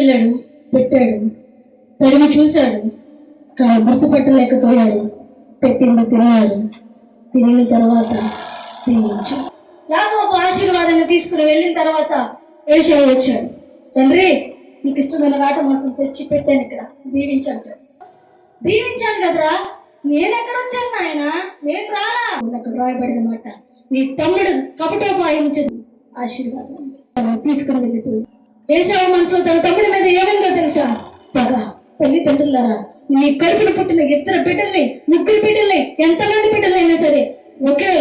తీసుకెళ్ళాడు, పెట్టాడు, తడిమి చూశాడు, కానీ గుర్తుపట్టలేకపోయాడు. పెట్టింది తిన్నాడు, తినిన తర్వాత దీవించాడు. యాకోబు ఆశీర్వాదాన్ని తీసుకుని వెళ్ళిన తర్వాత ఏశావు వచ్చాడు. తండ్రి, నీకు ఇష్టమైన వేట మాసం తెచ్చి పెట్టాను, ఇక్కడ దీవించాడు. దీవించాను కదరా, నేనెక్కడొచ్చాను నాయన, నేను రాలా. అక్కడ రాయబడిన మాట, నీ తమ్ముడు కపటోపాయించదు ఆశీర్వాదం తీసుకుని వెళ్ళిపోయి. ఏశావు మనసులో తన తమ్ముడి మీద ఏమైందో తెలుసా? పగ. తల్లిదండ్రులారా, నీ కడుపును పుట్టిన ఇద్దరు బిడ్డల్ని, ముగ్గురు బిడ్డల్ని, ఎంతమంది బిడ్డలైనా సరే ఒకే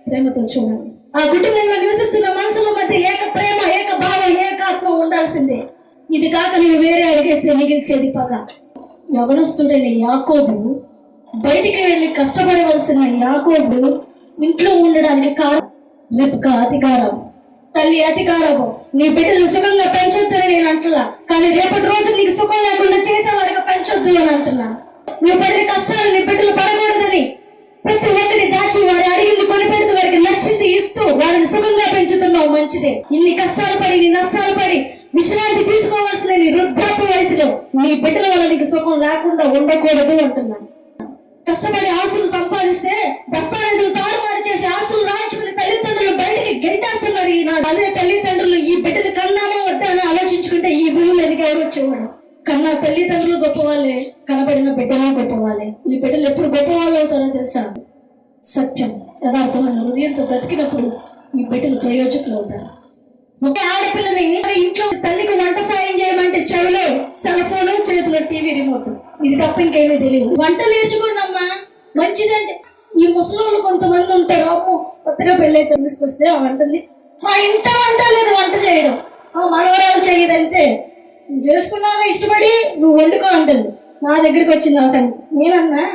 ప్రేమతో చూడాలి. ఆ కుటుంబంలో నివసిస్తున్న మనసుల మధ్య ఏక ప్రేమ, ఏక భావం, ఏకాత్మ ఉండాల్సిందే. ఇది కాక నువ్వు వేరే అడిగేస్తే మిగిల్చేది పగ. యవనస్తుడైన యాకోబు, బయటికి వెళ్ళి కష్టపడవలసిన యాకోబు ఇంట్లో ఉండడానికి కారణం రిబ్కా అధికారం, తల్లి అధికారము. నీ బిడ్డలు సుఖంగా పెంచొద్దని నేను అంటున్నా, కానీ రేపటి రోజు నీకు సుఖం లేకుండా చేసేవారిగా పెంచొద్దు అని అంటున్నాను. నువ్వు పడిన కష్టాలు నీ బిడ్డలు పడకూడదని ప్రతి ఒక్కటి దాచి వారి అడిగింది కొనిపెడుతూ వారికి నచ్చింది ఇస్తూ వారిని సుఖంగా పెంచుతున్నావు, మంచిదే. ఇన్ని కష్టాలు పడి, నీ నష్టాలు పడి విశ్రాంతి తీసుకోవాల్సిన నీ వృద్ధాప్య వయసులో నీ బిడ్డల వల్ల నీకు సుఖం లేకుండా ఉండకూడదు అంటున్నాను. కష్టపడి ఆస్తులు సంపాదిస్తే దస్తావేజులు తారుమారు చేసి ఆస్తులు రాయించుకుని తల్లిదండ్రులు బయటికి గెంటేస్తున్నారు ఈనాడు. అదే తల్లిదండ్రులు ఈ బిడ్డలు కన్నామో వద్దా అని ఆలోచించుకుంటే ఈ భూమి మీదకి ఎవరు వచ్చేవాడు? కన్నా తల్లిదండ్రులు గొప్పవాళ్ళే, కనబడిన బిడ్డలు గొప్పవాళ్ళే. ఈ బిడ్డలు ఎప్పుడు గొప్పవాళ్ళు అవుతారో తెలుసా? సత్యం, యథార్థమైన హృదయంతో బ్రతికినప్పుడు ఈ బిడ్డలు ప్రయోజకులు అవుతారు. ఒక ఆడపిల్లని ఇంట్లో తల్లికి వంట సాయం చేయమంటే చెవిలో సెల్ ఫోను, చేతిలో టీవీ రిమోట్, ఇది తప్ప ఇంకేమీ తెలియదు. వంట నేర్చుకోండమ్మా, మంచిదంటే. ఈ ముసలోళ్ళు కొంతమంది ఉంటారు, అమ్మో కొత్తగా పెళ్ళైతే తీసుకొస్తే ఆ వంటది మా ఇంట వంట లేదు, వంట చేయడం మనవరాలు చేయదంటే చేసుకున్నాక ఇష్టపడి నువ్వు వండుకో అంటుంది. నా దగ్గరికి వచ్చింది ఆ సంగతి. నేనన్నా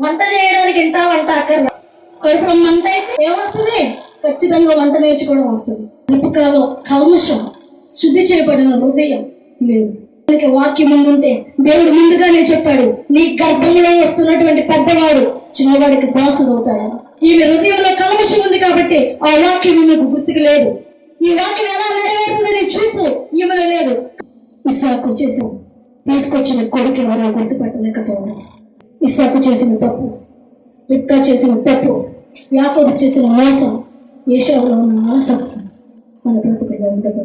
వంట చేయడానికి ఇంటా వంట అక్కర్లా, కడుపు మంట అయితే ఏమొస్తుంది? ఖచ్చితంగా వంట నేర్చుకోవడం వస్తుంది. రిబ్కాలో కల్మషం, శుద్ధి చేయబడిన హృదయం లేదు. వాక్యం ముందుంటే దేవుడు ముందుగానే చెప్పాడు, నీ గర్భంలో వస్తున్నటువంటి పెద్దవాడు చిన్నవాడికి దాసుడు అవుతాడని. ఈమె హృదయంలో కల్మషం ఉంది కాబట్టి ఆ వాక్యం ఈమెకు గుర్తుకు లేదు. ఈ వాక్యం ఎలా నెరవేరుతుందని చూపు ఈమెలో లేదు. ఇస్సాకు చేసిన తీసుకొచ్చిన కొడుకు ఎవరో గుర్తుపట్టలేకపోవడం, ఇస్సాకు చేసిన తప్పు, రిబ్కా చేసిన తప్పు, యాకోబు చేసిన మోసం, ఏశావులో ఉన్న ఆసక్తి మన బ్రతుకుల్లో ఉండదు.